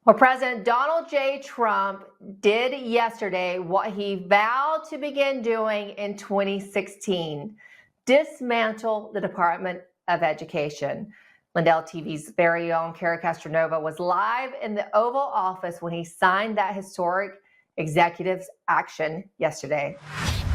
Well, President Donald J. Trump did yesterday what he vowed to begin doing in 2016: dismantle the Department of Education. Lindell TV's very own Cara Castronova was live in the Oval Office when he signed that historic executive action yesterday.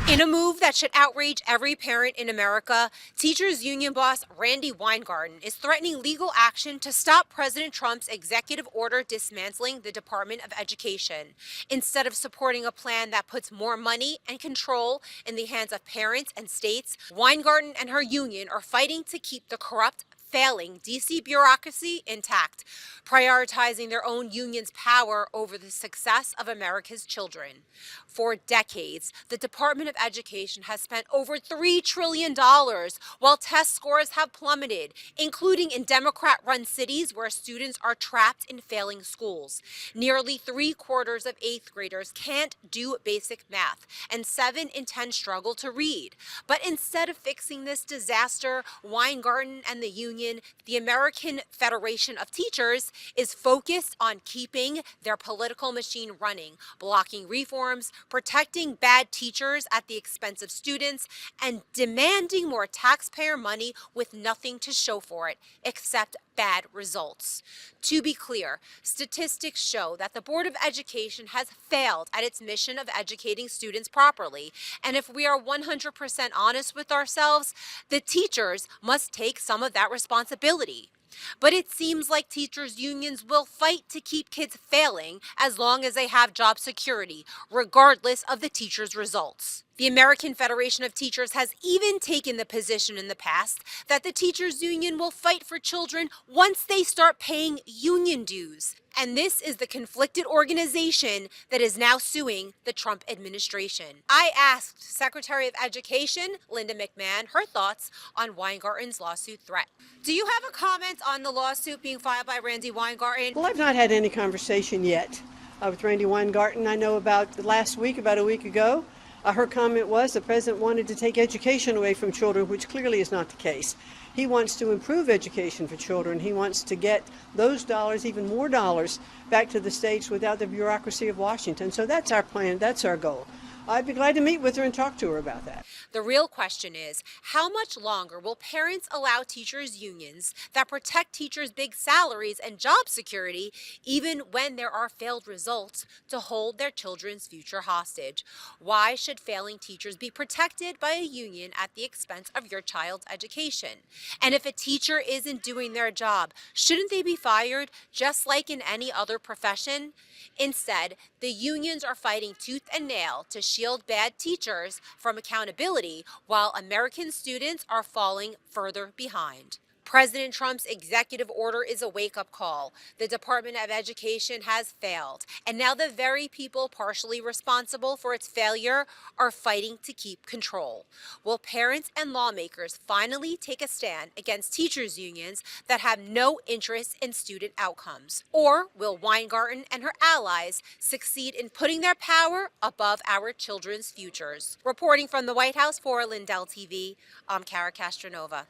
In a move that should outrage every parent in America, teachers union boss Randi Weingarten is threatening legal action to stop President Trump's executive order dismantling the Department of Education. Instead of supporting a plan that puts more money and control in the hands of parents and states, Weingarten and her union are fighting to keep the corrupt, failing D.C. bureaucracy intact, prioritizing their own union's power over the success of America's children. For decades, the Department of Education has spent over $3 trillion while test scores have plummeted, including in Democrat-run cities where students are trapped in failing schools. Nearly 3/4 of 8th graders can't do basic math, and 7 in 10 struggle to read. But instead of fixing this disaster, Weingarten and the union, the American Federation of Teachers, is focused on keeping their political machine running, blocking reforms, protecting bad teachers at the expense of students, and demanding more taxpayer money with nothing to show for it except bad results. To be clear, statistics show that the Board of Education has failed at its mission of educating students properly. And if we are 100% honest with ourselves, the teachers must take some of that responsibility. But it seems like teachers' unions will fight to keep kids failing as long as they have job security, regardless of the teachers' results. The American Federation of Teachers has even taken the position in the past that the teachers' union will fight for children once they start paying union dues. And this is the conflicted organization that is now suing the Trump administration. I asked Secretary of Education Linda Mcmahon her thoughts on Weingarten's lawsuit threat. Do you have a comment on the lawsuit being filed by Randi Weingarten? Well, I've not had any conversation yet with Randi Weingarten. I know about last week, about a week ago, her comment was the president wanted to take education away from children, which clearly is not the case. He wants to improve education for children. He wants to get those dollars, even more dollars, back to the states without the bureaucracy of Washington. So that's our plan. That's our goal. I'd be glad to meet with her and talk to her about that. The real question is, how much longer will parents allow teachers' unions that protect teachers' big salaries and job security, even when there are failed results, to hold their children's future hostage? Why should failing teachers be protected by a union at the expense of your child's education? And if a teacher isn't doing their job, shouldn't they be fired just like in any other profession? Instead, the unions are fighting tooth and nail to shield bad teachers from accountability while American students are falling further behind. President Trump's executive order is a wake-up call. The Department of Education has failed, and now the very people partially responsible for its failure are fighting to keep control. Will parents and lawmakers finally take a stand against teachers' unions that have no interest in student outcomes? Or will Weingarten and her allies succeed in putting their power above our children's futures? Reporting from the White House for Lindell TV, I'm Cara Castronova.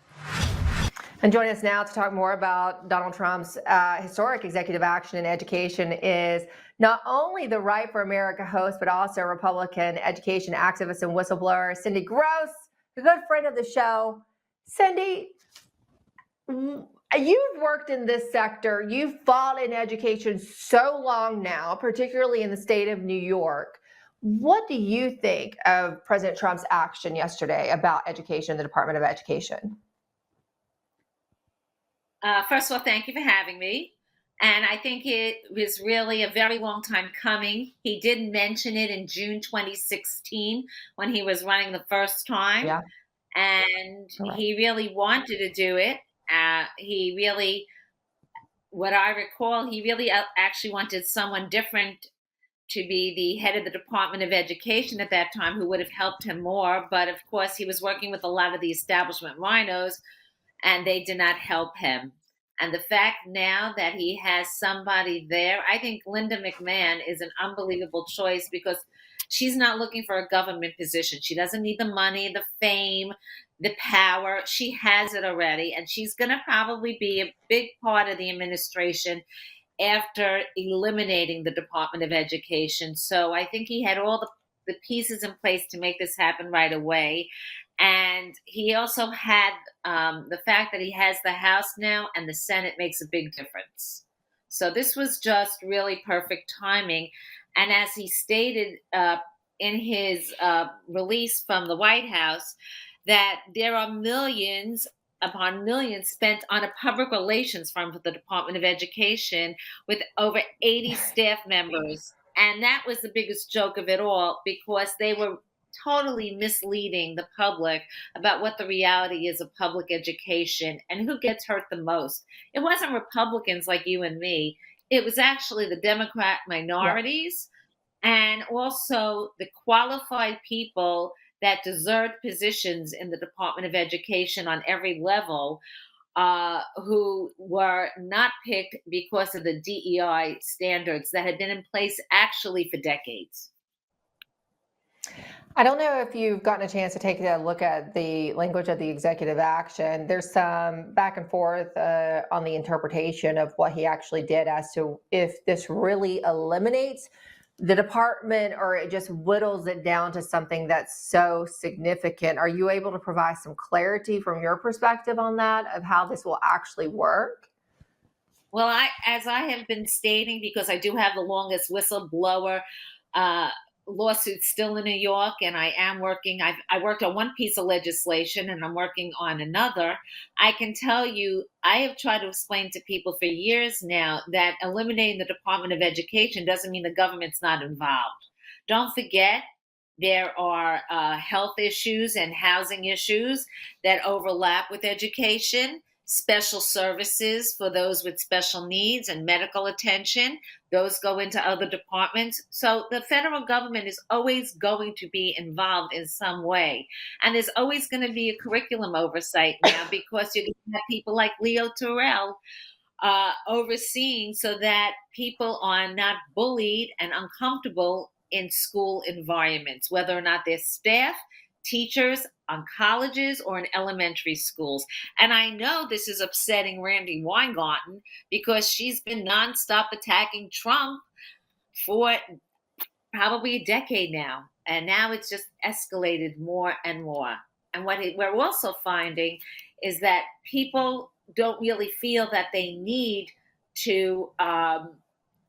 And joining us now to talk more about Donald Trump's historic executive action in education is not only the Right for America host, but also Republican education activist and whistleblower, Cindy Gross, a good friend of the show. Cindy, you've worked in this sector. You've fought in education so long now, particularly in the state of New York. What do you think of President Trump's action yesterday about education in the Department of Education? First of all, thank you for having me. And I think it was really a very long time coming. He did mention it in June 2016 when he was running the first time. Yeah. And Correct. he really wanted to do it. What I recall, he really actually wanted someone different to be the head of the Department of Education at that time who would have helped him more. But of course, he was working with a lot of the establishment rhinos, and they did not help him. And the fact now that he has somebody there, I think Linda Mcmahon is an unbelievable choice because she's not looking for a government position. She doesn't need the money, the fame, the power. She has it already, and she's going to probably be a big part of the administration after eliminating the Department of Education. So I think he had all the pieces in place to make this happen right away. And he also had the fact that he has the House now and the Senate makes a big difference. So this was just really perfect timing. And as he stated in his release from the White House, that there are millions upon millions spent on a public relations firm for the Department of Education with over 80 staff members. And that was the biggest joke of it all because they were totally misleading the public about what the reality is of public education and who gets hurt the most. It wasn't Republicans like you and me, it was actually the Democrat Yeah. minorities and also the qualified people that deserved positions in the Department of Education on every level who were not picked because of the DEI standards that had been in place actually for decades. I don't know if you've gotten a chance to take a look at the language of the executive action. There's some back and forth on the interpretation of what he actually did as to if this really eliminates the department or it just whittles it down to something that's so significant. Are you able to provide some clarity from your perspective on that, of how this will actually work? Well, as I have been stating, because I do have the longest whistleblower uh, lawsuit still in New York, and I am working. I worked on one piece of legislation, and I'm working on another. I can tell you, I have tried to explain to people for years now that eliminating the Department of Education doesn't mean the government's not involved. Don't forget. There are health issues and housing issues that overlap with education, special services for those with special needs and medical attention. Those go into other departments. So the federal government is always going to be involved in some way. And there's always going to be a curriculum oversight now because you're going to have people like Leo Terrell overseeing so that people are not bullied and uncomfortable in school environments, whether or not they're staff, teachers, on colleges, or in elementary schools. And I know this is upsetting Randy Weingarten because she's been nonstop attacking Trump for probably a decade now. And now it's just escalated more and more. And we're also finding is that people don't really feel that they need to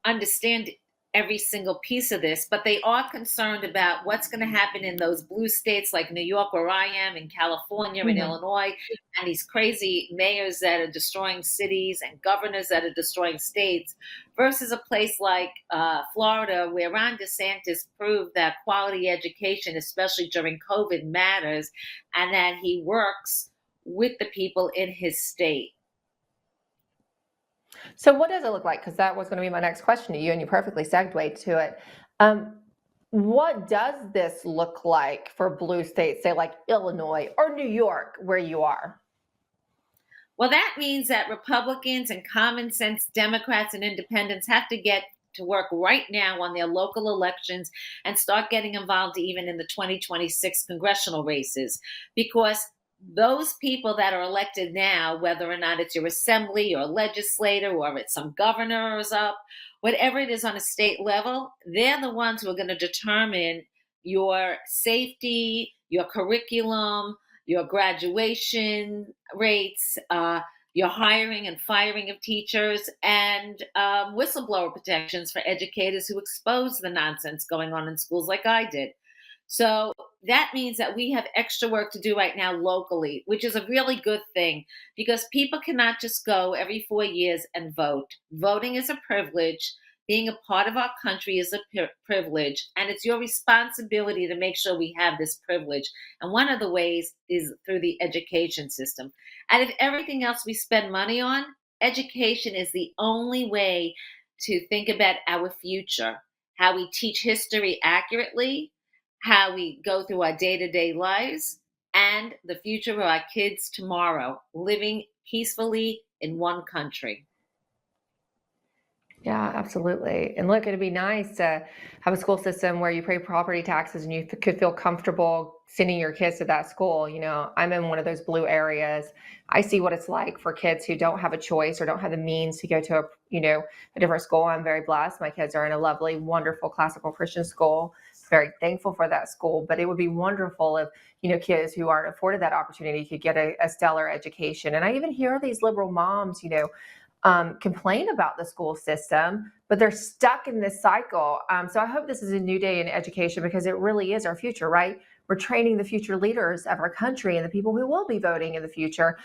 understand every single piece of this, but they are concerned about what's going to happen in those blue states like New York, where I am, in California, in Illinois, and these crazy mayors that are destroying cities and governors that are destroying states, versus a place like Florida, where Ron DeSantis proved that quality education, especially during COVID, matters, and that he works with the people in his state. So what does it look like? Because that was going to be my next question to you, and you perfectly segued to it. What does this look like for blue states, say like Illinois or New York, where you are? Well, that means that Republicans and common sense Democrats and independents have to get to work right now on their local elections and start getting involved even in the 2026 congressional races, because those people that are elected now, whether or not it's your assembly or legislator or it's some governors up, whatever it is on a state level, they're the ones who are going to determine your safety, your curriculum, your graduation rates, your hiring and firing of teachers, and whistleblower protections for educators who expose the nonsense going on in schools like I did. So that means that we have extra work to do right now locally, which is a really good thing because people cannot just go every 4 years and vote. Voting is a privilege. Being a part of our country is a privilege, and it's your responsibility to make sure we have this privilege. And one of the ways is through the education system. And if everything else we spend money on, education is the only way to think about our future, how we teach history accurately, how we go through our day-to-day lives, and the future of our kids tomorrow, living peacefully in one country. Yeah, absolutely. And look, it'd be nice to have a school system where you pay property taxes and you could feel comfortable sending your kids to that school. I'm in one of those blue areas. I see what it's like for kids who don't have a choice or don't have the means to go to a different school. I'm very blessed. My kids are in a lovely, wonderful classical Christian school. Very thankful for that school. But it would be wonderful if, kids who aren't afforded that opportunity could get a stellar education. And I even hear these liberal moms, complain about the school system, but they're stuck in this cycle. So I hope this is a new day in education, because it really is our future, right? We're training the future leaders of our country and the people who will be voting in the future.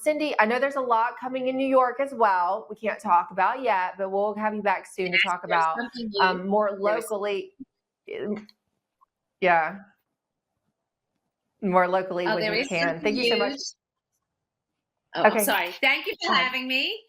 Cindy, I know there's a lot coming in New York as well. We can't talk about yet, but we'll have you back soon to talk There's about something new. more There's locally. Yeah, more locally when there you is can. something Thank you so much. news. Oh, I'm Okay. sorry. Thank you for Hi. having me.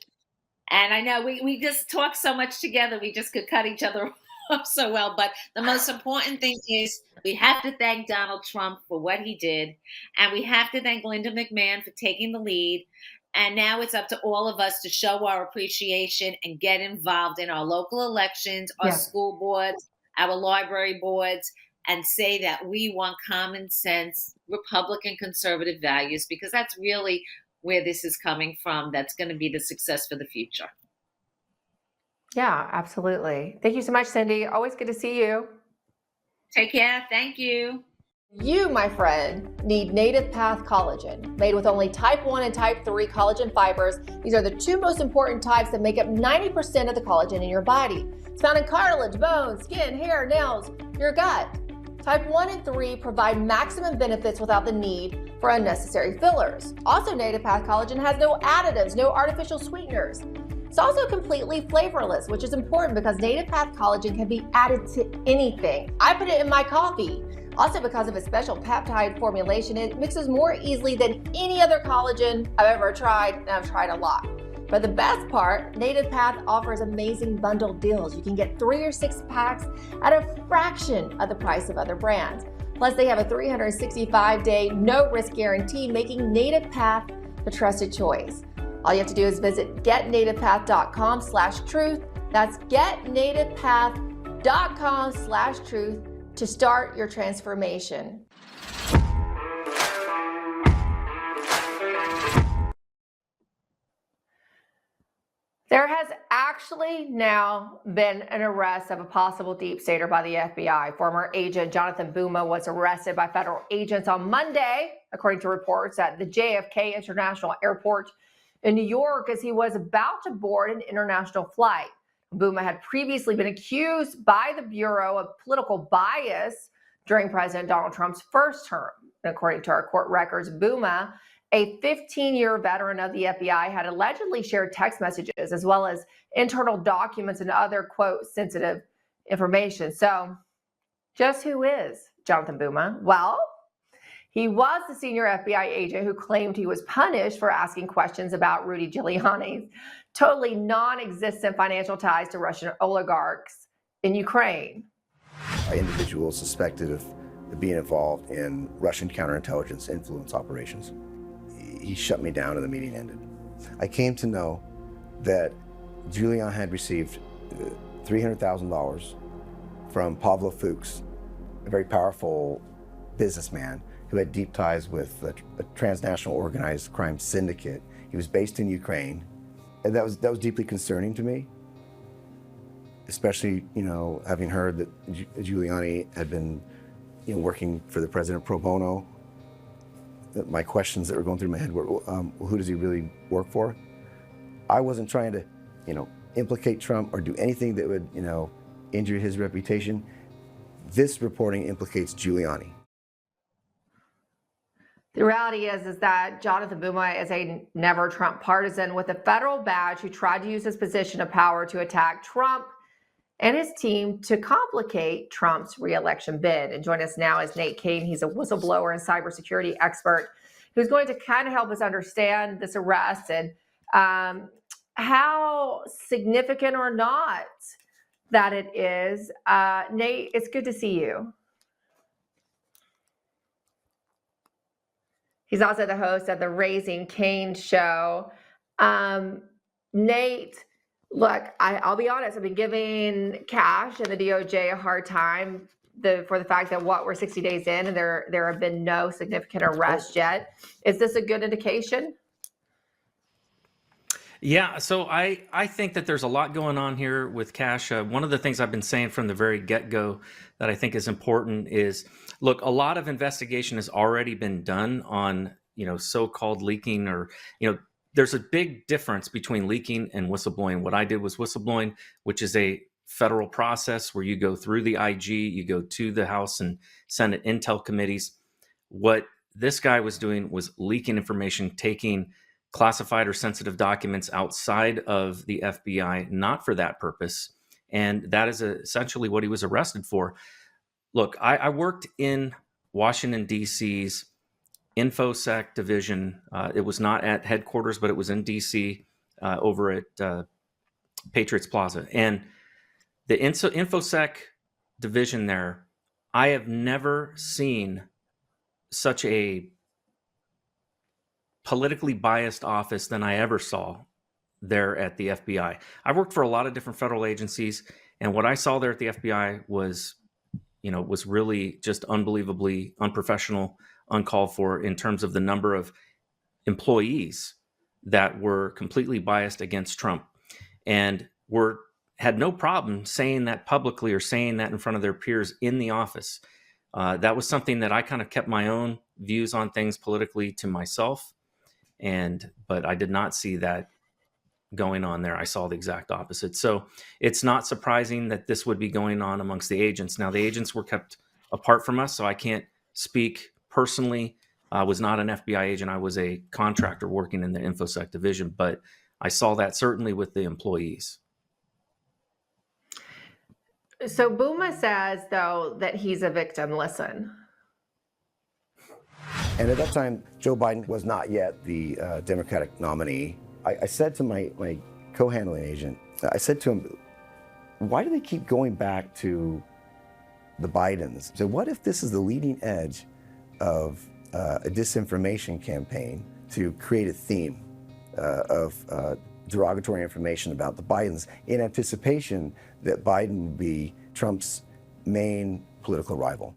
And I know we just talk so much together, we just could cut each other off so well. But the most important thing is we have to thank Donald Trump for what he did. And we have to thank Linda McMahon for taking the lead. And now it's up to all of us to show our appreciation and get involved in our local elections, our Yeah. school boards, our library boards, and say that we want common sense, Republican conservative values, because that's really where this is coming from. That's going to be the success for the future. Yeah, absolutely. Thank you so much, Cindy. Always good to see you. Take care. Thank you. You, my friend, need Native Path collagen. Made with only type 1 and type 3 collagen fibers, these are the two most important types that make up 90% of the collagen in your body. It's found in cartilage, bones, skin, hair, nails, your gut. Type 1 and 3 provide maximum benefits without the need for unnecessary fillers. Also, Native Path collagen has no additives, no artificial sweeteners. It's also completely flavorless, which is important because Native Path collagen can be added to anything. I put it in my coffee. Also, because of its special peptide formulation, it mixes more easily than any other collagen I've ever tried, and I've tried a lot. But the best part, Native Path offers amazing bundle deals. You can get 3 or 6 packs at a fraction of the price of other brands. Plus, they have a 365-day no-risk guarantee, making Native Path the trusted choice. All you have to do is visit getnativepath.com/truth. That's getnativepath.com/truth to start your transformation. There has actually now been an arrest of a possible deep stater by the FBI. Former agent Jonathan Buma was arrested by federal agents on Monday, according to reports at the JFK International Airport in New York, as he was about to board an international flight. Buma had previously been accused by the Bureau of political bias during President Donald Trump's first term. And according to our court records, Buma, a 15-year veteran of the FBI, had allegedly shared text messages as well as internal documents and other, quote, sensitive information. So just who is Jonathan Buma? Well, he was the senior FBI agent who claimed he was punished for asking questions about Rudy Giuliani's totally non-existent financial ties to Russian oligarchs in Ukraine. Individuals suspected of being involved in Russian counterintelligence influence operations. He shut me down and the meeting ended. I came to know that Giuliani had received $300,000 from Pavlo Fuchs, a very powerful businessman who had deep ties with a transnational organized crime syndicate. He was based in Ukraine, and that was deeply concerning to me, especially having heard that Giuliani had been working for the president pro bono. My questions that were going through my head were, who does he really work for? I wasn't trying to, implicate Trump or do anything that would, injure his reputation. This reporting implicates Giuliani. The reality is that Jonathan Buma is a never Trump partisan with a federal badge who tried to use his position of power to attack Trump and his team to complicate Trump's reelection bid. And join us now is Nate Kane. He's a whistleblower and cybersecurity expert who's going to kind of help us understand this arrest and how significant or not that it is. Nate, it's good to see you. He's also the host of the Raising Cane show. Nate, Look, I'll be honest. I've been giving Cash and the DOJ a hard time for the fact that we're 60 days in and there have been no significant arrests yet. Is this a good indication? Yeah, so I think that there's a lot going on here with Cash. One of the things I've been saying from the very get-go that I think is important is, look, a lot of investigation has already been done on, so-called leaking, or, there's a big difference between leaking and whistleblowing. What I did was whistleblowing, which is a federal process where you go through the IG, you go to the House and Senate Intel committees. What this guy was doing was leaking information, taking classified or sensitive documents outside of the FBI, not for that purpose. And that is essentially what he was arrested for. Look, I worked in Washington, D.C.'s InfoSec division. It was not at headquarters, but it was in D.C. Over at Patriots Plaza. And the InfoSec division there, I have never seen such a politically biased office than I ever saw there at the FBI. I worked for a lot of different federal agencies, and what I saw there at the FBI was, was really just unbelievably unprofessional, uncalled for in terms of the number of employees that were completely biased against Trump and had no problem saying that publicly or saying that in front of their peers in the office. That was something that I kind of kept my own views on things politically to myself. But I did not see that going on there. I saw the exact opposite. So it's not surprising that this would be going on amongst the agents. Now, the agents were kept apart from us, so I can't speak personally. I was not an FBI agent. I was a contractor working in the InfoSec division, but I saw that certainly with the employees. So Boomer says, though, that he's a victim. Listen. And at that time, Joe Biden was not yet the Democratic nominee. I said to my co-handling agent, I said to him, why do they keep going back to the Bidens? So what if this is the leading edge of a disinformation campaign to create a theme of derogatory information about the Bidens in anticipation that Biden would be Trump's main political rival?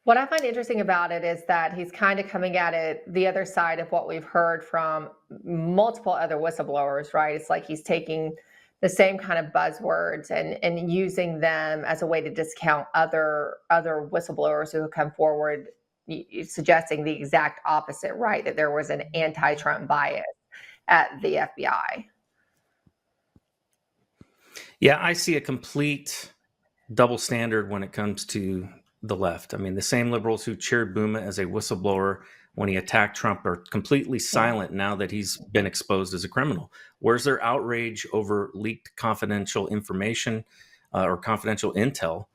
What I find interesting about it is that he's kind of coming at it the other side of what we've heard from multiple other whistleblowers, right? It's like he's taking the same kind of buzzwords and using them as a way to discount other whistleblowers who have come forward suggesting the exact opposite, right? That there was an anti-Trump bias at the FBI. Yeah, I see a complete double standard when it comes to the left. I mean, the same liberals who cheered Boomer as a whistleblower when he attacked Trump are completely silent now that he's been exposed as a criminal. Where's their outrage over leaked confidential information or confidential intel?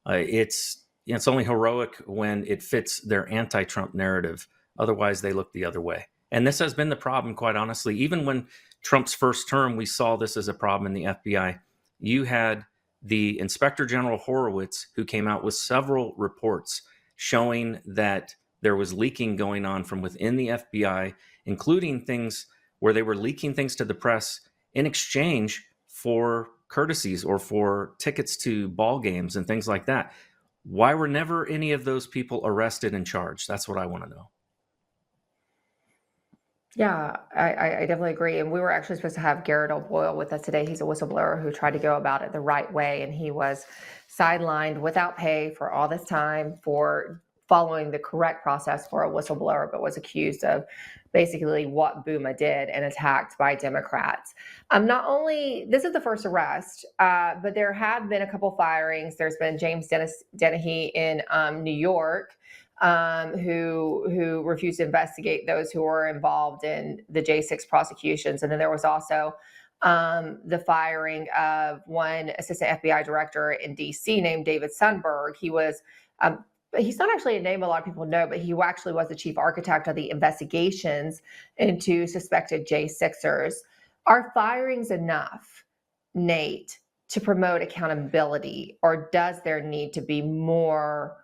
It's only heroic when it fits their anti-Trump narrative. Otherwise, they look the other way. And this has been the problem, quite honestly. Even when Trump's first term, we saw this as a problem in the FBI. You had the Inspector General Horowitz, who came out with several reports showing that there was leaking going on from within the FBI, including things where they were leaking things to the press in exchange for courtesies or for tickets to ball games and things like that. Why were never any of those people arrested and charged? That's what I want to know. Yeah, I definitely agree. And we were actually supposed to have Garrett O'Boyle with us today. He's a whistleblower who tried to go about it the right way. And he was sidelined without pay for all this time for following the correct process for a whistleblower, but was accused of basically what Boomer did and attacked by Democrats. Not only, this is the first arrest, but there have been a couple firings. There's been James Dennehy in New York, who refused to investigate those who were involved in the J6 prosecutions. And then there was also the firing of one assistant FBI director in DC named David Sundberg. He was, he's not actually a name a lot of people know, but he actually was the chief architect of the investigations into suspected J6ers. Are firings enough, Nate, to promote accountability, or does there need to be more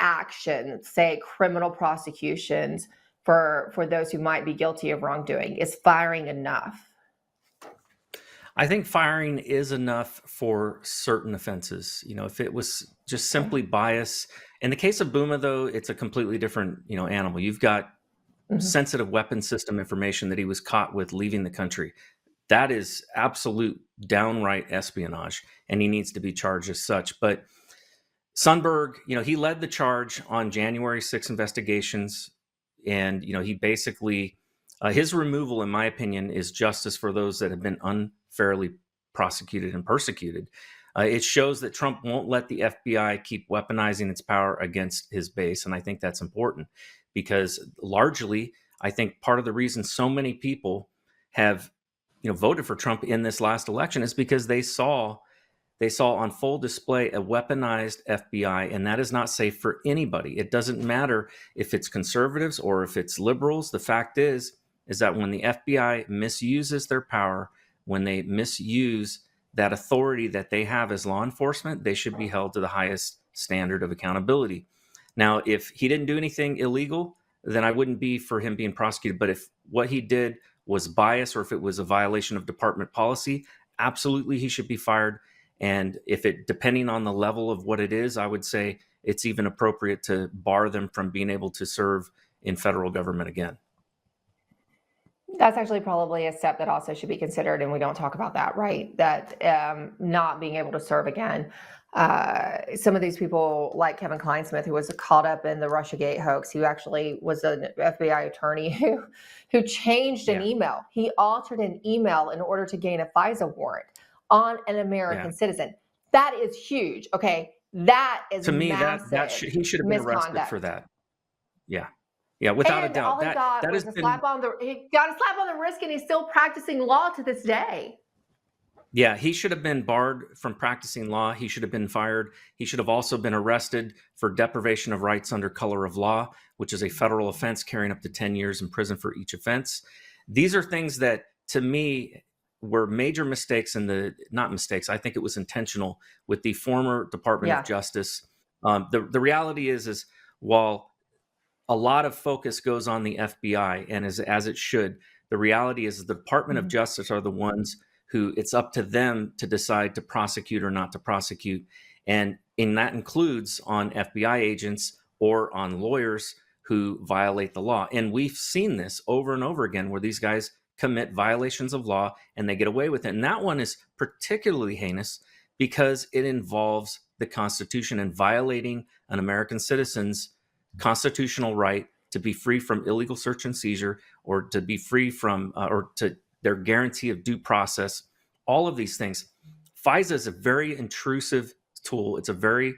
action, say criminal prosecutions, for those who might be guilty of wrongdoing? Is firing enough? I think firing is enough for certain offenses. If it was just simply bias, in the case of Buma, though, it's a completely different, animal. You've got sensitive weapon system information that he was caught with leaving the country. That is absolute downright espionage, and he needs to be charged as such. But Sundberg, he led the charge on January 6 investigations, and he basically his removal, in my opinion, is justice for those that have been unfairly prosecuted and persecuted. It shows that Trump won't let the FBI keep weaponizing its power against his base, and I think that's important because largely, I think part of the reason so many people have voted for Trump in this last election is because they saw on full display a weaponized FBI, and that is not safe for anybody. It doesn't matter if it's conservatives or if it's liberals. The fact is that when the FBI misuses their power, when they misuse that authority that they have as law enforcement, they should be held to the highest standard of accountability. Now, if he didn't do anything illegal, then I wouldn't be for him being prosecuted. But if what he did was bias or if it was a violation of department policy, absolutely he should be fired. And if it, depending on the level of what it is, I would say it's even appropriate to bar them from being able to serve in federal government again. That's actually probably a step that also should be considered, and we don't talk about that, right? That not being able to serve again. Some of these people, like Kevin Kleinsmith, who was caught up in the Russiagate hoax, who actually was an FBI attorney who changed an email. He altered an email in order to gain a FISA warrant on an American citizen. That is huge. Okay, that is, to me, that he should have been arrested for that. Yeah, without a doubt. He got a slap on the wrist, and he's still practicing law to this day. Yeah, he should have been barred from practicing law. He should have been fired. He should have also been arrested for deprivation of rights under color of law, which is a federal offense carrying up to 10 years in prison for each offense. These are things that, to me, were major mistakes not mistakes, I think it was intentional with the former Department of Justice. The reality is while a lot of focus goes on the FBI, and as it should, the reality is the Department of Justice are the ones who it's up to them to decide to prosecute or not to prosecute. And that includes on FBI agents or on lawyers who violate the law. And we've seen this over and over again where these guys commit violations of law and they get away with it. And that one is particularly heinous because it involves the Constitution and violating an American citizen's constitutional right to be free from illegal search and seizure, or to be free from, or to their guarantee of due process. All of these things. FISA is a very intrusive tool. It's a very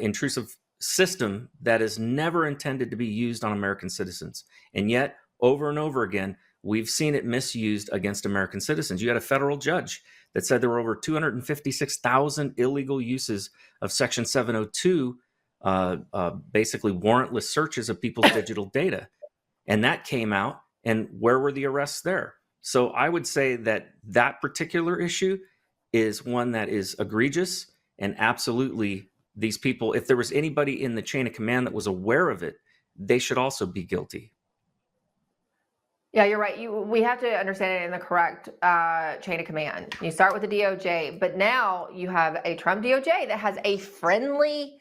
intrusive system that is never intended to be used on American citizens. And yet, over and over again, we've seen it misused against American citizens. You had a federal judge that said there were over 256,000 illegal uses of Section 702, basically warrantless searches of people's digital data. And that came out, and where were the arrests there? So I would say that particular issue is one that is egregious, and absolutely these people, if there was anybody in the chain of command that was aware of it, they should also be guilty. Yeah, you're right. We have to understand it in the correct chain of command. You start with the DOJ, but now you have a Trump DOJ that has a friendly,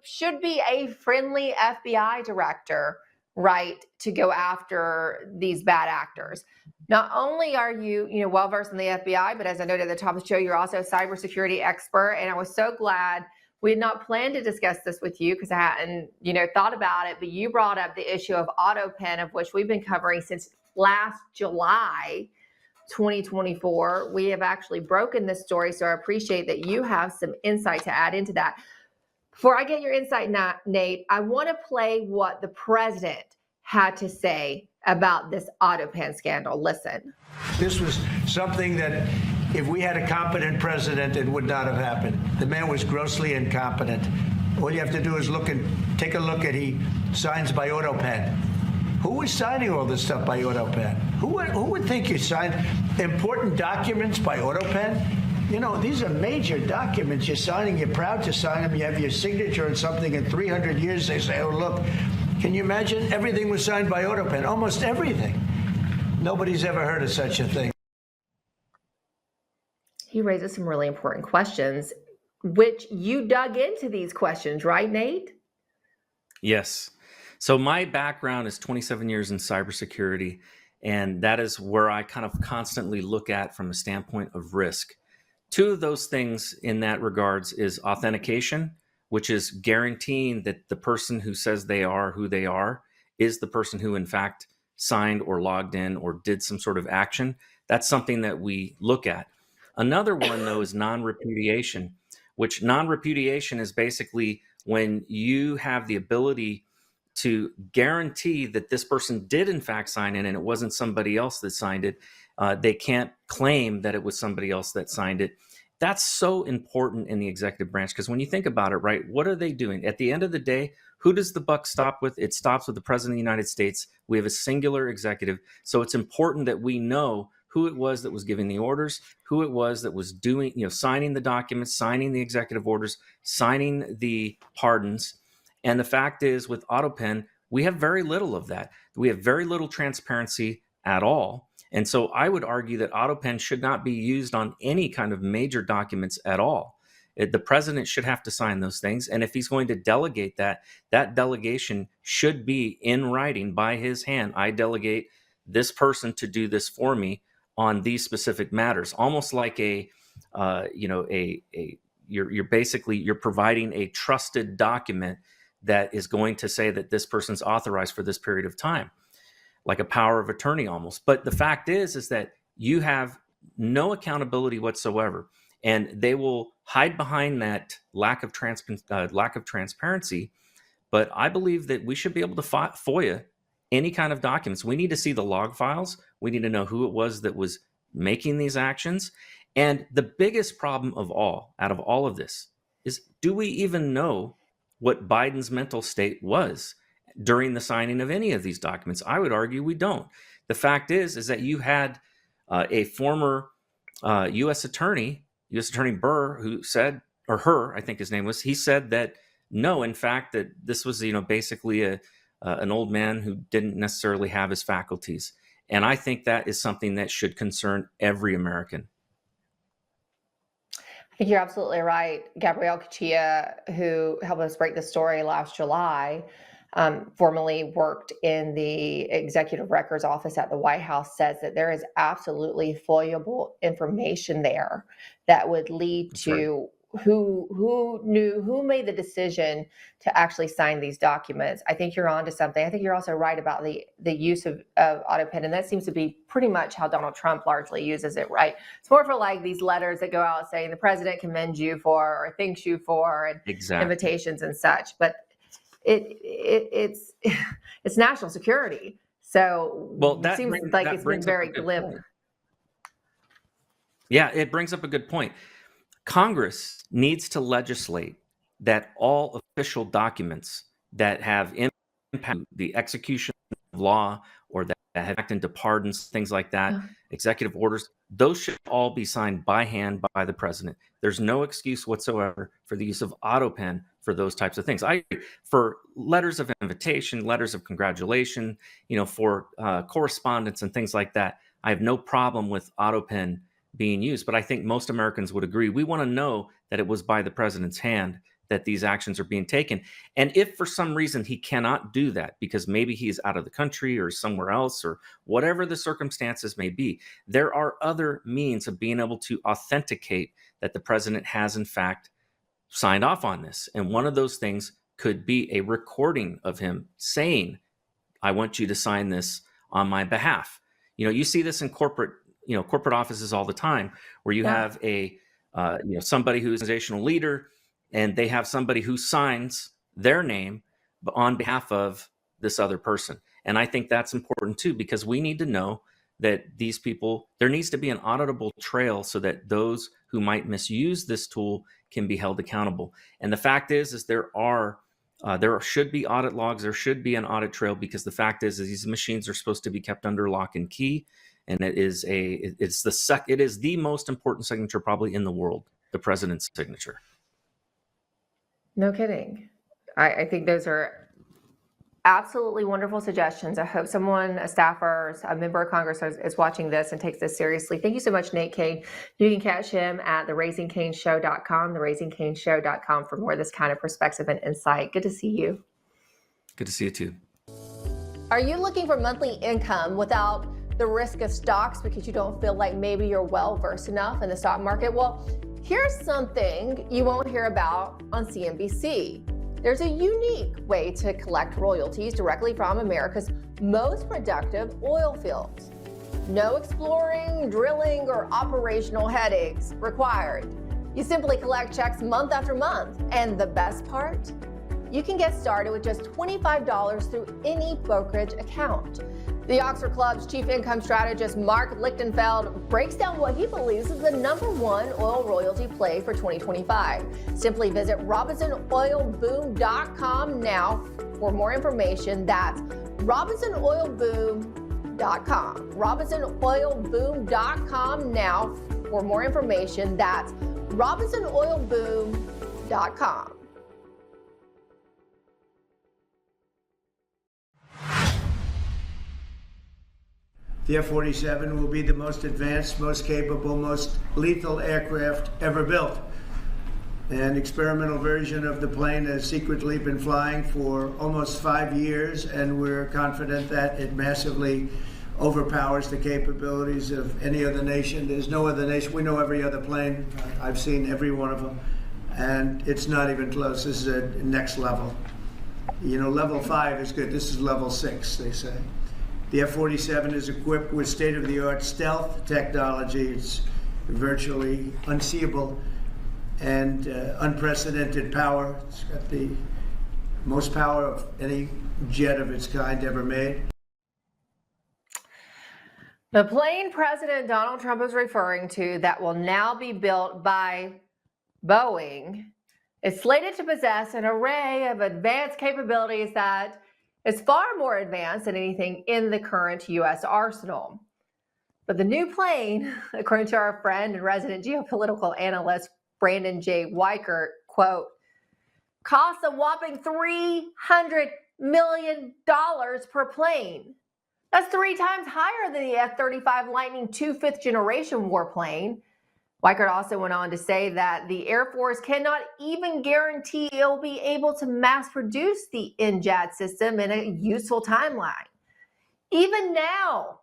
should be a friendly FBI director, right, to go after these bad actors. Not only are you well-versed in the FBI, but as I noted at the top of the show, you're also a cybersecurity expert. And I was so glad we had not planned to discuss this with you because I hadn't, thought about it, but you brought up the issue of AutoPen, of which we've been covering since last July 2024. We have actually broken this story, so I appreciate that you have some insight to add into that. Before I get your insight, Nate, I want to play what the president had to say about this AutoPen scandal. Listen. This was something that if we had a competent president, it would not have happened. The man was grossly incompetent. All you have to do is take a look at he signs by AutoPen. Who was signing all this stuff by AutoPen? Who would think you signed important documents by AutoPen? These are major documents you're signing. You're proud to sign them. You have your signature on something. In 300 years, they say, oh, look, Can you imagine? Everything was signed by AutoPen, almost everything. Nobody's ever heard of such a thing. He raises some really important questions, which you dug into these questions, right, Nate? Yes. So my background is 27 years in cybersecurity, and that is where I kind of constantly look at from a standpoint of risk. Two of those things in that regards is authentication, which is guaranteeing that the person who says they are who they are is the person who in fact signed or logged in or did some sort of action. That's something that we look at. Another one, though, is non-repudiation, which non-repudiation is basically when you have the ability to guarantee that this person did in fact sign in and it wasn't somebody else that signed it. They can't claim that it was somebody else that signed it. That's so important in the executive branch because when you think about it, right, what are they doing? At the end of the day, who does the buck stop with? It stops with the President of the United States. We have a singular executive. So it's important that we know who it was that was giving the orders, who it was that was doing, signing the documents, signing the executive orders, signing the pardons. And the fact is, with AutoPen, we have very little of that. We have very little transparency at all. And so I would argue that AutoPen should not be used on any kind of major documents at all. The president should have to sign those things. And if he's going to delegate that, that delegation should be in writing by his hand. I delegate this person to do this for me on these specific matters, almost like you're providing a trusted document that is going to say that this person's authorized for this period of time, like a power of attorney almost. But the fact is that you have no accountability whatsoever, and they will hide behind that lack of transparency. But I believe that we should be able to FOIA any kind of documents. We need to see the log files. We need to know who it was that was making these actions. And the biggest problem of all, out of all of this, is do we even know what Biden's mental state was during the signing of any of these documents? I would argue we don't. The fact is that you had a former U.S. Attorney Burr, who said, or her, I think his name was, he said that no, in fact, that this was, basically an old man who didn't necessarily have his faculties. And I think that is something that should concern every American. I think you're absolutely right. Gabrielle Cuchilla, who helped us break the story last July, formerly worked in the executive records office at the White House, says that there is absolutely FOIAble information there that would lead to who made the decision to actually sign these documents. I think you're onto something. I think you're also right about the use of AutoPen, and that seems to be pretty much how Donald Trump largely uses it, right? It's more for like these letters that go out saying the president commends you for or thanks you for, and Exactly. invitations and such. But it's national security. So that it seems like it's been very glib. Yeah, it brings up a good point. Congress needs to legislate that all official documents that have impact the execution of law or that have acted into pardons, things like that, executive orders, those should all be signed by hand by the president. There's no excuse whatsoever for the use of AutoPen for those types of things. For letters of invitation, letters of congratulation, for correspondence and things like that, I have no problem with AutoPen being used. But I think most Americans would agree. We want to know that it was by the president's hand that these actions are being taken. And if for some reason he cannot do that, because maybe he's out of the country or somewhere else or whatever the circumstances may be, there are other means of being able to authenticate that the president has in fact signed off on this. And one of those things could be a recording of him saying, I want you to sign this on my behalf. You see this in corporate offices all the time, where you have somebody who's an organizational leader, and they have somebody who signs their name on behalf of this other person. And I think that's important too, because we need to know that these people, there needs to be an auditable trail so that those who might misuse this tool can be held accountable. And the fact is there should be audit logs, there should be an audit trail, because the fact is these machines are supposed to be kept under lock and key. And it is the most important signature probably in the world, the president's signature. No kidding. I think those are Absolutely wonderful suggestions. I hope someone, a staffer, a member of Congress is watching this and takes this seriously. Thank you so much, Nate Kane. You can catch him at theraisingcaneshow.com, theraisingcaneshow.com for more of this kind of perspective and insight. Good to see you. Good to see you too. Are you looking for monthly income without the risk of stocks because you don't feel like maybe you're well versed enough in the stock market? Well, here's something you won't hear about on CNBC. There's a unique way to collect royalties directly from America's most productive oil fields. No exploring, drilling, or operational headaches required. You simply collect checks month after month. And the best part? You can get started with just $25 through any brokerage account. The Oxford Club's chief income strategist, Mark Lichtenfeld, breaks down what he believes is the #1 oil royalty play for 2025. Simply visit RobinsonOilBoom.com now for more information. That's RobinsonOilBoom.com. RobinsonOilBoom.com now for more information. That's RobinsonOilBoom.com. The F-47 will be the most advanced, most capable, most lethal aircraft ever built. An experimental version of the plane has secretly been flying for almost 5 years, and we're confident that it massively overpowers the capabilities of any other nation. There's no other nation. We know every other plane. I've seen every one of them, and it's not even close. This is a next level. You know, level 5 is good. This is level 6, they say. The F-47 is equipped with state-of-the-art stealth technology. It's virtually unseeable and unprecedented power. It's got the most power of any jet of its kind ever made. The plane President Donald Trump is referring to that will now be built by Boeing is slated to possess an array of advanced capabilities that is far more advanced than anything in the current U.S. arsenal. But the new plane, according to our friend and resident geopolitical analyst Brandon J. Weichert, quote, costs a whopping $300 million per plane. That's 3 times higher than the F-35 Lightning II fifth-generation warplane. Weichert also went on to say that the Air Force cannot even guarantee it will be able to mass produce the NJAD system in a useful timeline. Even now,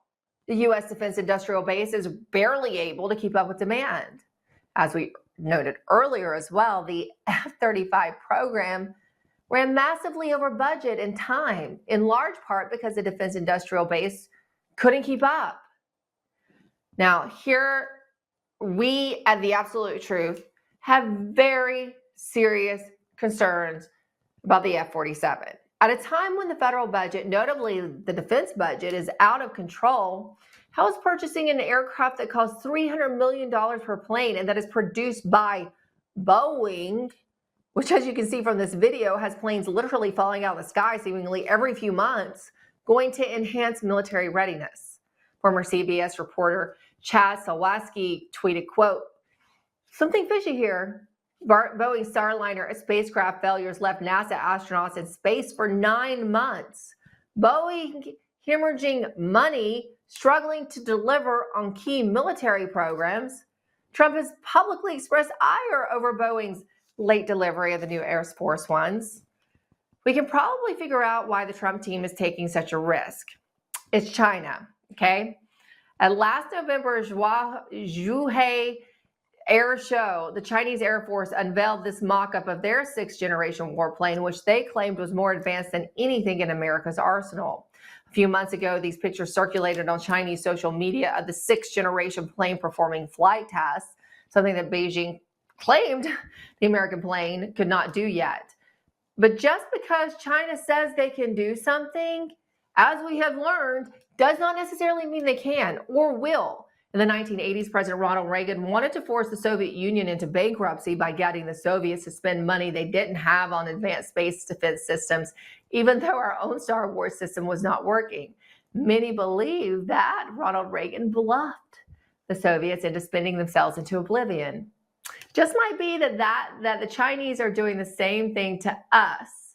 the U.S. Defense Industrial Base is barely able to keep up with demand. As we noted earlier as well, the F-35 program ran massively over budget and time, in large part because the Defense Industrial Base couldn't keep up. Now, here we at The Absolute Truth have very serious concerns about the F-47. At a time when the federal budget, notably the defense budget, is out of control, how is purchasing an aircraft that costs $300 million per plane and that is produced by Boeing, which, as you can see from this video, has planes literally falling out of the sky seemingly every few months, going to enhance military readiness? Former CBS reporter Chad Sawatsky tweeted, quote, something fishy here. Boeing Starliner spacecraft failures left NASA astronauts in space for 9 months. Boeing hemorrhaging money, struggling to deliver on key military programs. Trump has publicly expressed ire over Boeing's late delivery of the new Air Force Ones. We can probably figure out why the Trump team is taking such a risk. It's China, okay? At last November's Zhuhai Air Show, the Chinese Air Force unveiled this mock-up of their 6th-generation warplane, which they claimed was more advanced than anything in America's arsenal. A few months ago, these pictures circulated on Chinese social media of the 6th-generation plane performing flight tests, something that Beijing claimed the American plane could not do yet. But just because China says they can do something, as we have learned, does not necessarily mean they can or will. In the 1980s, President Ronald Reagan wanted to force the Soviet Union into bankruptcy by getting the Soviets to spend money they didn't have on advanced space defense systems, even though our own Star Wars system was not working. Many believe that Ronald Reagan bluffed the Soviets into spending themselves into oblivion. Just might be that the Chinese are doing the same thing to us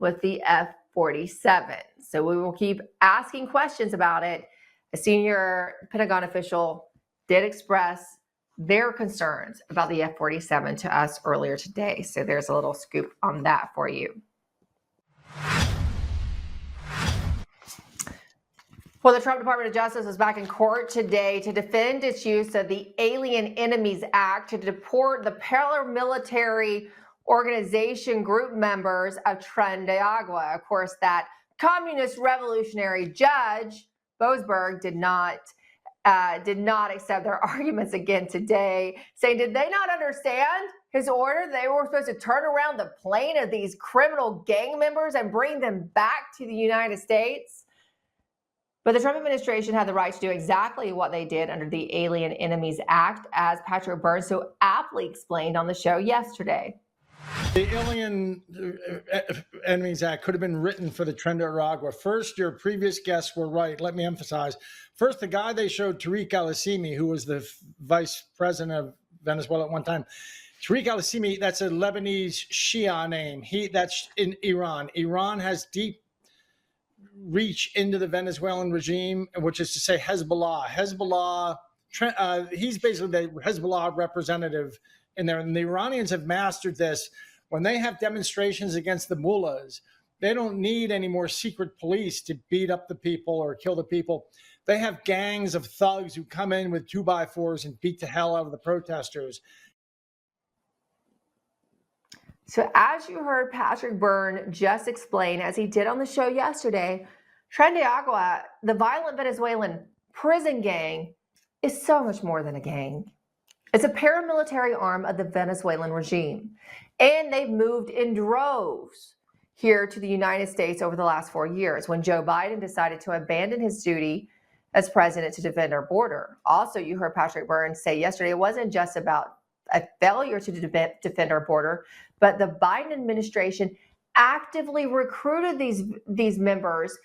with the F-47. F-47. So we will keep asking questions about it. A senior Pentagon official did express their concerns about the F-47 to us earlier today. So there's a little scoop on that for you. Well, the Trump Department of Justice is back in court today to defend its use of the Alien Enemies Act to deport the paramilitary organization group members of Tren de Agua. Of course, that communist revolutionary judge, Boasberg, did not accept their arguments again today, saying, did they not understand his order? They were supposed to turn around the plane of these criminal gang members and bring them back to the United States. But the Trump administration had the right to do exactly what they did under the Alien Enemies Act, as Patrick Byrne so aptly explained on the show yesterday. The Alien Enemies Act could have been written for the Tren de Aragua. First, your previous guests were right. Let me emphasize. First, the guy they showed, Tariq al-Assimi, who was the vice president of Venezuela at one time. Tariq al-Assimi, that's a Lebanese Shia name. That's in Iran. Iran has deep reach into the Venezuelan regime, which is to say Hezbollah. He's basically the Hezbollah representative in there. And the Iranians have mastered this. When they have demonstrations against the mullahs, they don't need any more secret police to beat up the people or kill the people. They have gangs of thugs who come in with 2x4s and beat the hell out of the protesters. So as you heard Patrick Byrne just explain, as he did on the show yesterday, Tren de Agua, the violent Venezuelan prison gang, is so much more than a gang. It's a paramilitary arm of the Venezuelan regime. And they've moved in droves here to the United States over the last 4 years when Joe Biden decided to abandon his duty as president to defend our border. Also, you heard Patrick Byrne say yesterday, it wasn't just about a failure to defend our border, but the Biden administration actively recruited these members,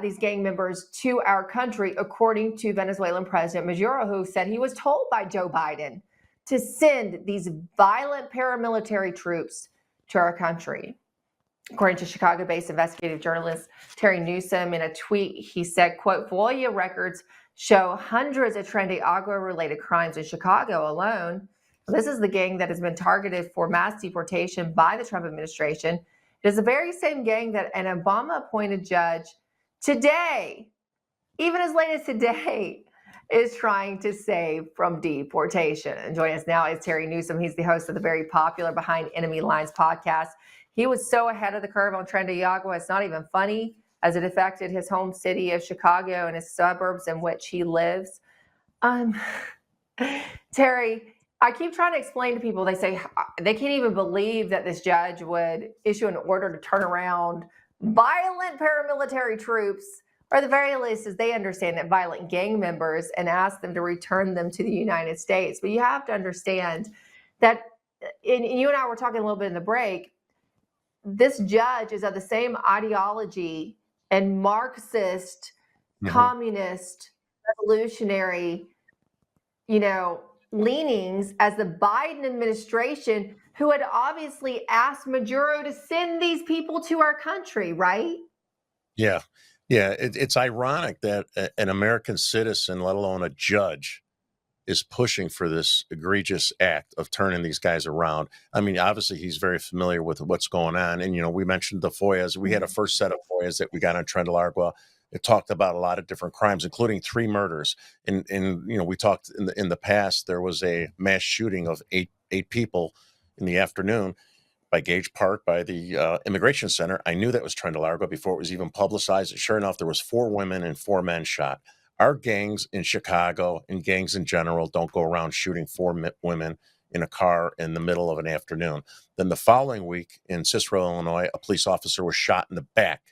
these gang members, to our country, according to Venezuelan President Maduro, who said he was told by Joe Biden to send these violent paramilitary troops to our country. According to Chicago-based investigative journalist Terry Newsom, in a tweet, he said, quote, FOIA records show hundreds of Tren de Agua-related crimes in Chicago alone. This is the gang that has been targeted for mass deportation by the Trump administration. It is the very same gang that an Obama-appointed judge today, even as late as today, is trying to save from deportation. And joining us now is Terry Newsom. He's the host of the very popular Behind Enemy Lines podcast. He was so ahead of the curve on Tren de Agua, it's not even funny, as it affected his home city of Chicago and his suburbs in which he lives. Terry, I keep trying to explain to people, they say they can't even believe that this judge would issue an order to turn around violent paramilitary troops, or at the very least, as they understand it, violent gang members, and ask them to return them to the United States. But you have to understand that, and you and I were talking a little bit in the break, this judge is of the same ideology and Marxist, communist, revolutionary, leanings as the Biden administration, who had obviously asked Maduro to send these people to our country, right? Yeah. It's ironic that an American citizen, let alone a judge, is pushing for this egregious act of turning these guys around. I mean, obviously, he's very familiar with what's going on. And, we mentioned the FOIAs. We had a first set of FOIAs that we got on Tren de Agua. It talked about a lot of different crimes, including 3 murders. And we talked in the past, there was a mass shooting of eight people in the afternoon by Gage Park, by the Immigration Center. I knew that was Tren de Agua before it was even publicized. And sure enough, there was 4 women and 4 men shot. Our gangs in Chicago and gangs in general don't go around shooting 4 women in a car in the middle of an afternoon. Then the following week in Cicero, Illinois, a police officer was shot in the back.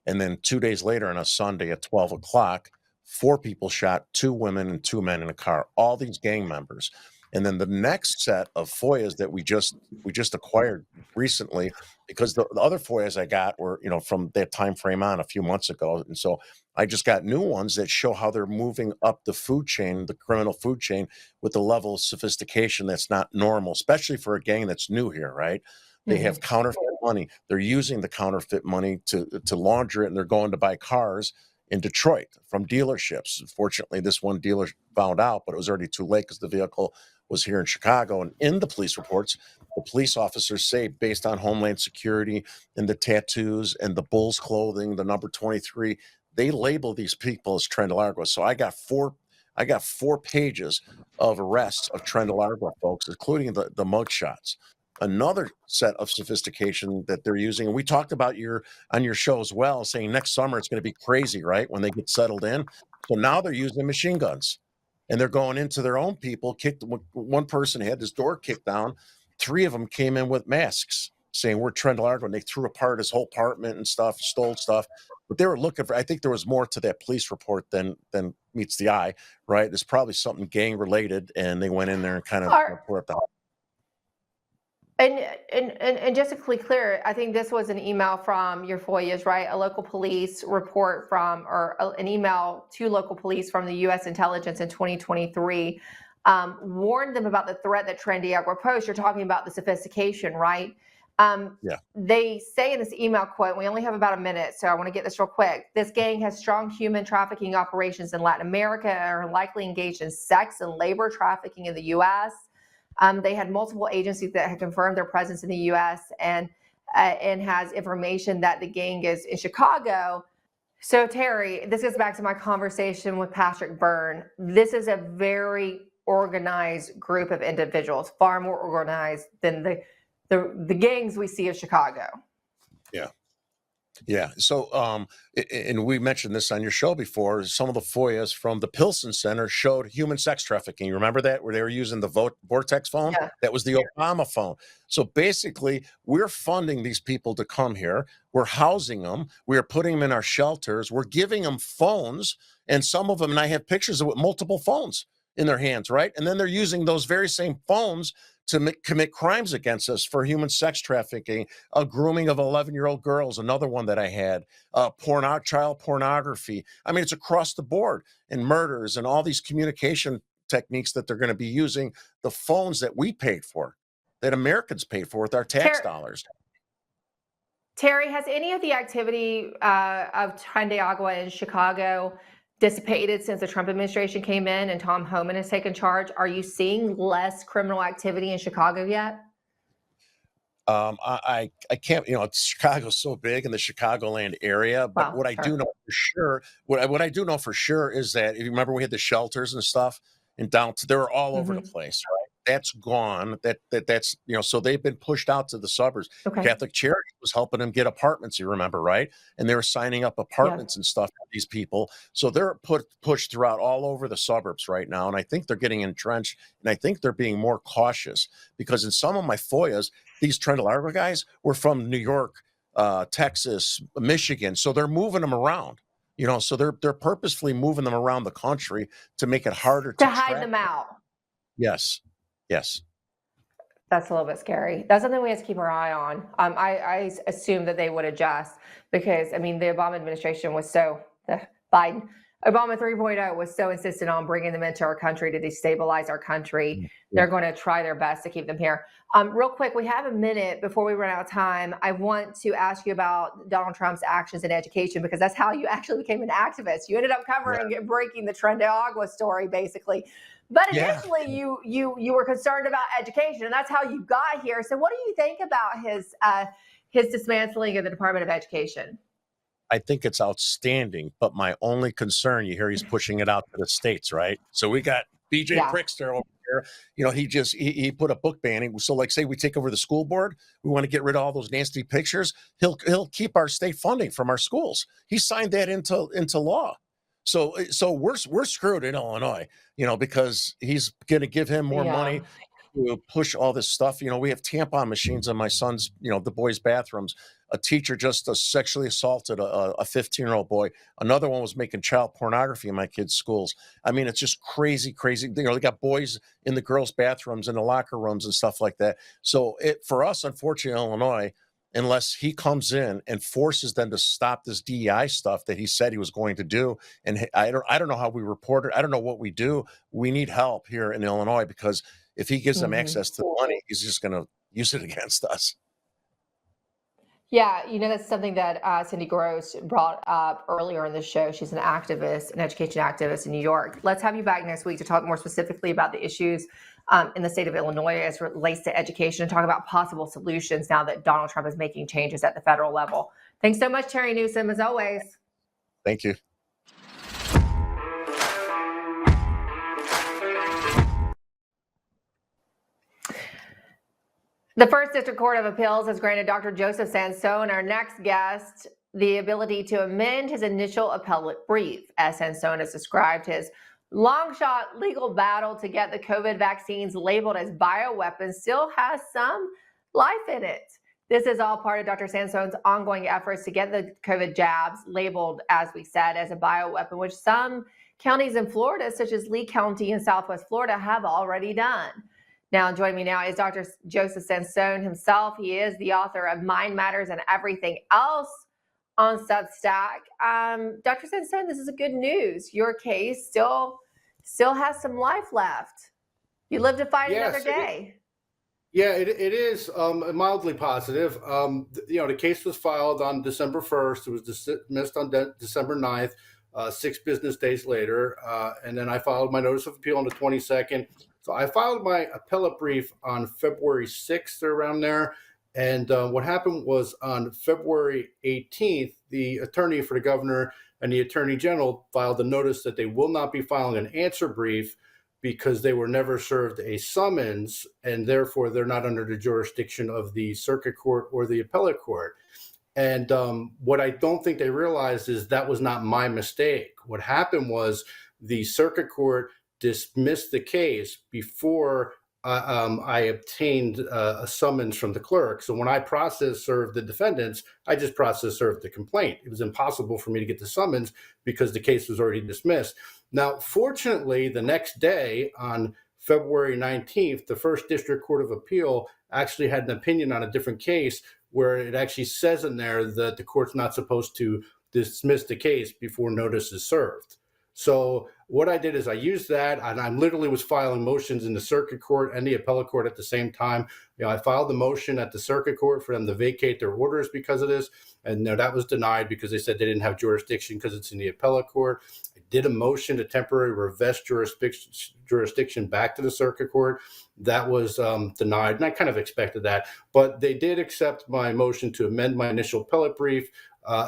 And then 2 days later on a Sunday at 12 o'clock, 4 people shot, 2 women and 2 men in a car, all these gang members. And then the next set of FOIAs that we just acquired recently, because the other FOIAs I got were, from that time frame on a few months ago. And so I just got new ones that show how they're moving up the food chain, the criminal food chain, with a level of sophistication that's not normal, especially for a gang that's new here, right? They have counterfeit money. They're using the counterfeit money to launder it, and they're going to buy cars in Detroit from dealerships. Fortunately, this one dealer found out, but it was already too late because the vehicle was here in Chicago. And in the police reports, the police officers say, based on Homeland Security and the tattoos and the Bulls clothing, the number 23, they label these people as Trent Largo. So I got four pages of arrests of Trent Largo folks, including the mug shots. Another set of sophistication that they're using, and we talked about on your show as well, saying next summer it's going to be crazy, right? When they get settled in. So now they're using machine guns, and they're going into their own people. One person had his door kicked down. 3 of them came in with masks, saying we're Trent Largo, and they threw apart his whole apartment and stuff, stole stuff. But they were looking for. I think there was more to that police report than meets the eye, right? There's probably something gang related, and they went in there and kind of tore up the. And just to be clear, I think this was an email from your FOIAs, right? A local police report from, or an email to local police from the U.S. intelligence in 2023 warned them about the threat that Trent D'Agua posed. You're talking about the sophistication, right? Yeah. They say in this email quote, we only have about a minute, so I want to get this real quick. This gang has strong human trafficking operations in Latin America and are likely engaged in sex and labor trafficking in the U.S. They had multiple agencies that had confirmed their presence in the U.S. and has information that the gang is in Chicago. So Terry, this goes back to my conversation with Patrick Byrne. This is a very organized group of individuals, far more organized than the gangs we see of Chicago. Yeah. Yeah. So, and we mentioned this on your show before. Some of the FOIAs from the Pilsen Center showed human sex trafficking. You remember that, where they were using the Vortex phone? Yeah. That was the Obama phone. So basically, we're funding these people to come here. We're housing them. We are putting them in our shelters. We're giving them phones, and some of them, and I have pictures of multiple phones in their hands, right? And then they're using those very same phones to commit crimes against us for human sex trafficking, grooming of 11-year-old girls, another one that I had, child pornography. I mean, it's across the board, and murders and all these communication techniques that they're going to be using, the phones that we paid for, that Americans paid for with our tax dollars. Terry, has any of the activity of Trent D'Agua in Chicago dissipated since the Trump administration came in and Tom Homan has taken charge? Are you seeing less criminal activity in Chicago yet? I can't, Chicago's so big in the Chicagoland area, but what I do know for sure, what I do know for sure is that if you remember, we had the shelters and stuff and they were all over the place, right? That's gone. That's, so they've been pushed out to the suburbs. Okay. Catholic Charity was helping them get apartments, you remember, right? And they were signing up apartments and stuff for these people. So they're pushed throughout all over the suburbs right now. And I think they're getting entrenched, and I think they're being more cautious, because in some of my FOIAs, these Trent Largo guys were from New York, Texas, Michigan. So they're moving them around. So they're purposefully moving them around the country to make it harder to hide them out. Yes. Yes. That's a little bit scary. That's something we have to keep our eye on. I assume that they would adjust, because, I mean, the Obama administration was Obama 3.0 was so insistent on bringing them into our country to destabilize our country. Yeah. They're going to try their best to keep them here. Real quick, we have a minute before we run out of time. I want to ask you about Donald Trump's actions in education, because that's how you actually became an activist. You ended up breaking the Trent D'Agua story, basically. But initially, you were concerned about education, and that's how you got here. So what do you think about his dismantling of the Department of Education? I think it's outstanding, but my only concern, you hear he's pushing it out to the states, right? So we got BJ Prickster over here. He put a book banning. So, like, say we take over the school board, we want to get rid of all those nasty pictures. He'll keep our state funding from our schools. He signed that into law. So we're screwed in Illinois, because he's going to give him more money to push all this stuff. We have tampon machines in my son's, the boys' bathrooms. A teacher just sexually assaulted a 15-year-old boy. Another one was making child pornography in my kids' schools. I mean, it's just crazy. They got boys in the girls' bathrooms, in the locker rooms and stuff like that. So for us, unfortunately, Illinois, unless he comes in and forces them to stop this DEI stuff that he said he was going to do. And I don't know how we report it. I don't know what we do. We need help here in Illinois, because if he gives them access to the money, he's just going to use it against us. Yeah, that's something that Cindy Gross brought up earlier in the show. She's an activist, an education activist in New York. Let's have you back next week to talk more specifically about the issues in the state of Illinois as it relates to education and talk about possible solutions now that Donald Trump is making changes at the federal level. Thanks so much, Terry Newsom, as always. Thank you. The First District Court of Appeals has granted Dr. Joseph Sansone, our next guest, the ability to amend his initial appellate brief. As Sansone has described his long shot legal battle to get the COVID vaccines labeled as bioweapons still has some life in it. This is all part of Dr. Sansone's ongoing efforts to get the COVID jabs labeled, as we said, as a bioweapon, which some counties in Florida, such as Lee County in Southwest Florida, have already done. Now, joining me now is Dr. Joseph Sansone himself. He is the author of Mind Matters and Everything Else on Substack. Dr. Sansone, this is a good news. Your case still has some life left. You live to fight another day. It is mildly positive. The case was filed on December 1st. It was dismissed on December 9th, 6 business days later. And then I filed my notice of appeal on the 22nd. So I filed my appellate brief on February 6th or around there. And what happened was on February 18th, the attorney for the governor and the attorney general filed a notice that they will not be filing an answer brief because they were never served a summons, and therefore they're not under the jurisdiction of the circuit court or the appellate court. And what I don't think they realized is that was not my mistake. What happened was the circuit court dismissed the case before I obtained a summons from the clerk. So when I process served the defendants, I just process served the complaint. It was impossible for me to get the summons because the case was already dismissed. Now, fortunately, the next day on February 19th, the First District Court of Appeal actually had an opinion on a different case where it actually says in there that the court's not supposed to dismiss the case before notice is served. So what I did is I used that, and I literally was filing motions in the circuit court and the appellate court at the same time. I filed the motion at the circuit court for them to vacate their orders because of this, and that was denied because they said they didn't have jurisdiction because it's in the appellate court. I did a motion to temporarily revest jurisdiction back to the circuit court. That was denied, and I kind of expected that. But they did accept my motion to amend my initial appellate brief.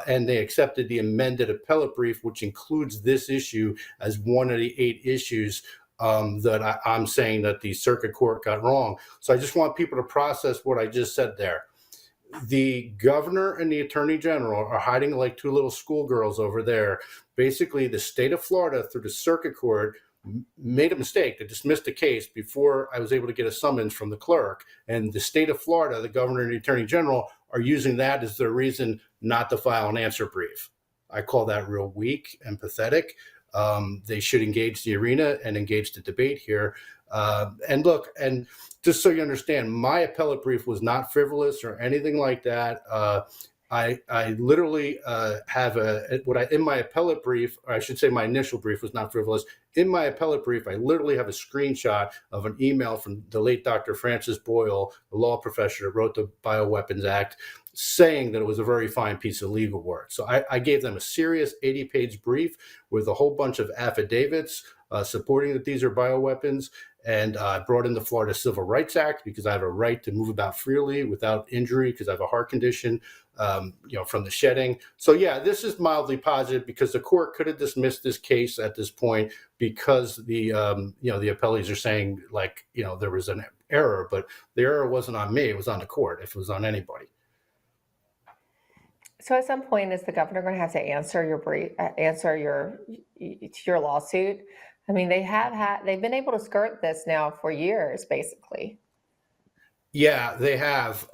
And they accepted the amended appellate brief, which includes this issue as one of the 8 issues that I'm saying that the circuit court got wrong. So I just want people to process what I just said there. The governor and the attorney general are hiding like 2 little schoolgirls over there. Basically, the state of Florida, through the circuit court, made a mistake. They dismissed the case before I was able to get a summons from the clerk. And the state of Florida, the governor and the attorney general, are using that as their reason not to file an answer brief. I call that real weak and pathetic. They should engage the arena and engage the debate here. And look, and just so you understand, my appellate brief was not frivolous or anything like that. I literally have in my appellate brief, or I should say my initial brief was not frivolous. In my appellate brief, I literally have a screenshot of an email from the late Dr. Francis Boyle, the law professor that wrote the Bioweapons Act, saying that it was a very fine piece of legal work. So I gave them a serious 80-page brief with a whole bunch of affidavits supporting that these are bioweapons. And I brought in the Florida Civil Rights Act because I have a right to move about freely without injury because I have a heart condition, from the shedding. So, yeah, this is mildly positive because the court could have dismissed this case at this point because the appellees are saying there was an error, but the error wasn't on me. It was on the court if it was on anybody. So at some point, is the governor going to have to answer your lawsuit? I mean, they've been able to skirt this now for years, basically. Yeah, they have.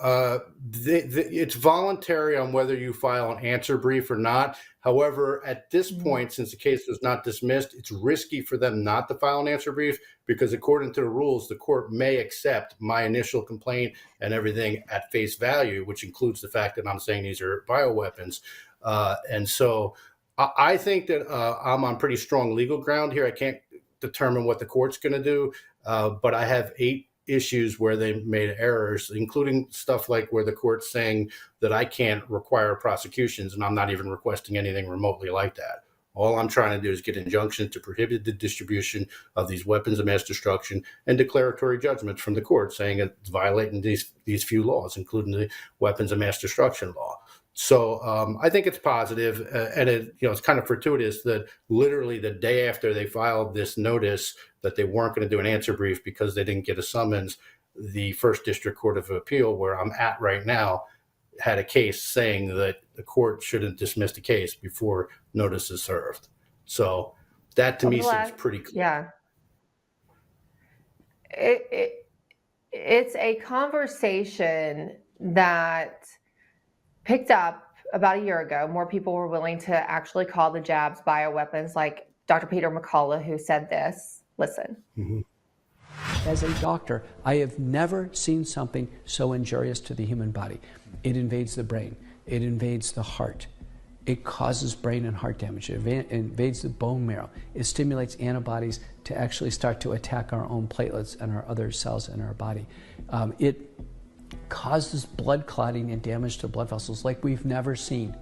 It's voluntary on whether you file an answer brief or not. However, at this point, since the case was not dismissed, it's risky for them not to file an answer brief because according to the rules, the court may accept my initial complaint and everything at face value, which includes the fact that I'm saying these are bioweapons. And so I think that I'm on pretty strong legal ground here. I can't determine what the court's going to do, but I have 8 issues where they made errors, including stuff like where the court's saying that I can't require prosecutions, and I'm not even requesting anything remotely like that. All I'm trying to do is get injunctions to prohibit the distribution of these weapons of mass destruction and declaratory judgments from the court saying it's violating these few laws, including the weapons of mass destruction law. So I think it's positive, and it's kind of fortuitous that literally the day after they filed this notice that they weren't going to do an answer brief because they didn't get a summons, the First District Court of Appeal, where I'm at right now, had a case saying that the court shouldn't dismiss the case before notice is served. So that to me seems pretty clear. Yeah. It's a conversation that picked up about a year ago. More people were willing to actually call the jabs bioweapons, like Dr. Peter McCullough, who said this. Listen. Mm-hmm. As a doctor, I have never seen something so injurious to the human body. It invades the brain. It invades the heart. It causes brain and heart damage. It invades the bone marrow. It stimulates antibodies to actually start to attack our own platelets and our other cells in our body. It causes blood clotting and damage to blood vessels like we've never seen.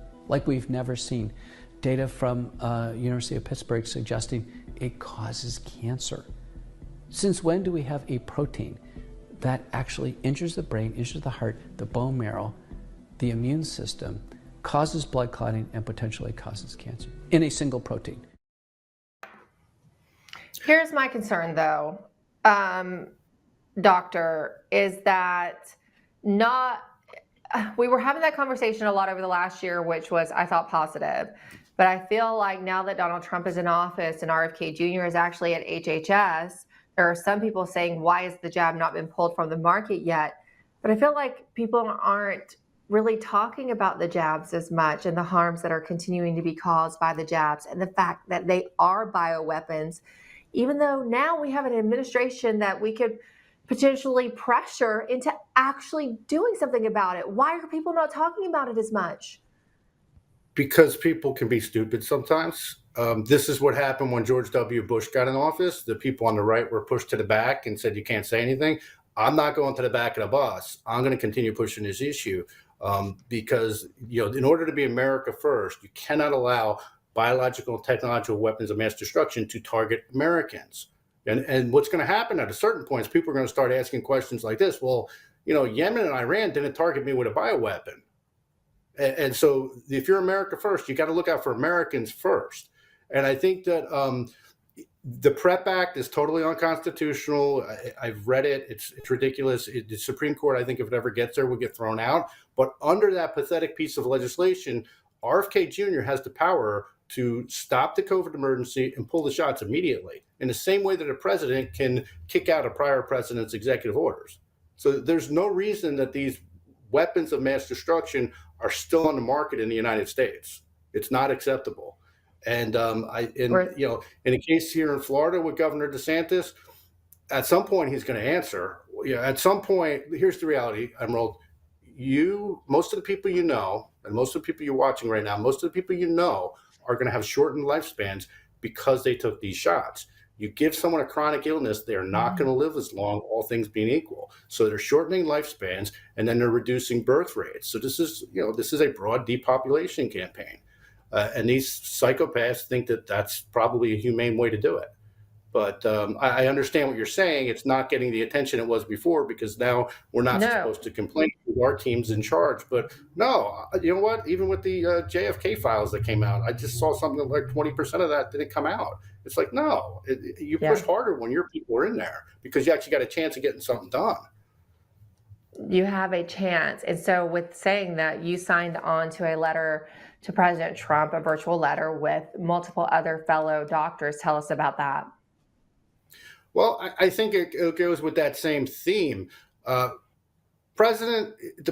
Data from University of Pittsburgh suggesting it causes cancer. Since when do we have a protein that actually injures the brain, injures the heart, the bone marrow, the immune system, causes blood clotting, and potentially causes cancer in a single protein? Here's my concern, though, Doctor, is that we were having that conversation a lot over the last year, which was, I thought, positive. But I feel like now that Donald Trump is in office and RFK Jr. is actually at HHS, there are some people saying, why has the jab not been pulled from the market yet? But I feel like people aren't really talking about the jabs as much and the harms that are continuing to be caused by the jabs and the fact that they are bioweapons, even though now we have an administration that we could potentially pressure into actually doing something about it. Why are people not talking about it as much? Because people can be stupid sometimes. This is what happened when George W. Bush got in office. The people on the right were pushed to the back and said, you can't say anything. I'm not going to the back of the bus. I'm going to continue pushing this issue because, in order to be America first, you cannot allow biological and technological weapons of mass destruction to target Americans. And what's going to happen at a certain point is people are going to start asking questions like this. Well, Yemen and Iran didn't target me with a bioweapon. And so if you're America first, you got to look out for Americans first. And I think that the PrEP Act is totally unconstitutional. I've read it. It's ridiculous. The Supreme Court, I think if it ever gets there, will get thrown out. But under that pathetic piece of legislation, RFK Jr. has the power to stop the COVID emergency and pull the shots immediately in the same way that a president can kick out a prior president's executive orders. So there's no reason that these weapons of mass destruction are still on the market in the United States. It's not acceptable. And in a case here in Florida with Governor DeSantis, at some point he's going to answer. At some point, here's the reality, Emerald. Most of the people and most of the people you're watching right now, most of the people are going to have shortened lifespans because they took these shots. You give someone a chronic illness, they're not going to live as long, all things being equal. So they're shortening lifespans, and then they're reducing birth rates. So this is a broad depopulation campaign. And these psychopaths think that that's probably a humane way to do it. But I understand what you're saying. It's not getting the attention it was before because now we're not supposed to complain with our team's in charge. But no, you know what? Even with the JFK files that came out, I just saw something like 20% of that didn't come out. It's like, no, you push harder when your people are in there because you actually got a chance of getting something done. You have a chance. And so with saying that, you signed on to a letter to President Trump, a virtual letter with multiple other fellow doctors. Tell us about that. Well, I think it goes with that same theme. The president is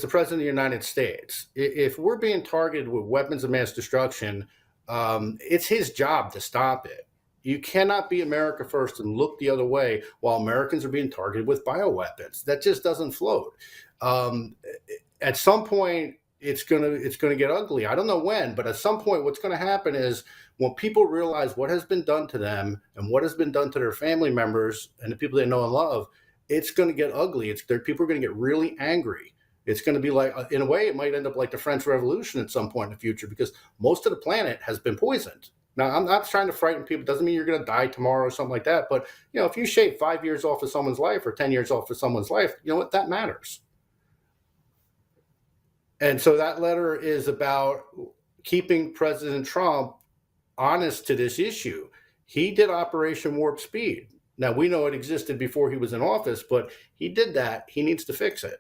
the president of the United States. If we're being targeted with weapons of mass destruction, it's his job to stop it. You cannot be America first and look the other way while Americans are being targeted with bioweapons. That just doesn't float. At some point, it's gonna get ugly. I don't know when, but at some point, what's going to happen is when people realize what has been done to them and what has been done to their family members and the people they know and love, it's going to get ugly. People are going to get really angry. It's going to be like, in a way, it might end up like the French Revolution at some point in the future, because most of the planet has been poisoned. Now, I'm not trying to frighten people. It doesn't mean you're going to die tomorrow or something like that. But, if you shave 5 years off of someone's life or 10 years off of someone's life, you know what? That matters. And so that letter is about keeping President Trump honest to this issue. He did Operation Warp Speed. Now, we know it existed before he was in office, but he did that. He needs to fix it.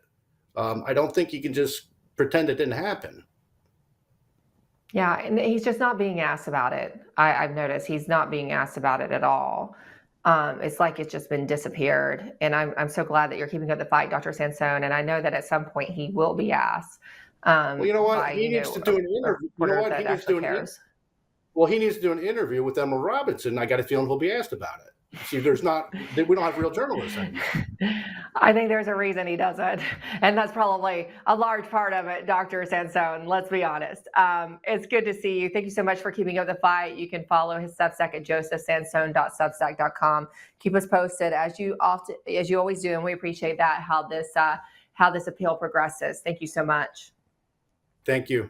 I don't think you can just pretend it didn't happen. Yeah, and he's just not being asked about it. I've noticed he's not being asked about it at all. It's like it's just been disappeared. And I'm so glad that you're keeping up the fight, Dr. Sansone. And I know that at some point he will be asked. Well, you know what? He needs to do an interview. You know what? He needs to do he needs to do an interview with Emma Robinson. I got a feeling he'll be asked about it. See, we don't have real journalists anymore. I think there's a reason he doesn't. And that's probably a large part of it, Dr. Sansone. Let's be honest. It's good to see you. Thank you so much for keeping up the fight. You can follow his Substack at josephsansone.substack.com. Keep us posted as you always do. And we appreciate that, how this appeal progresses. Thank you so much. Thank you.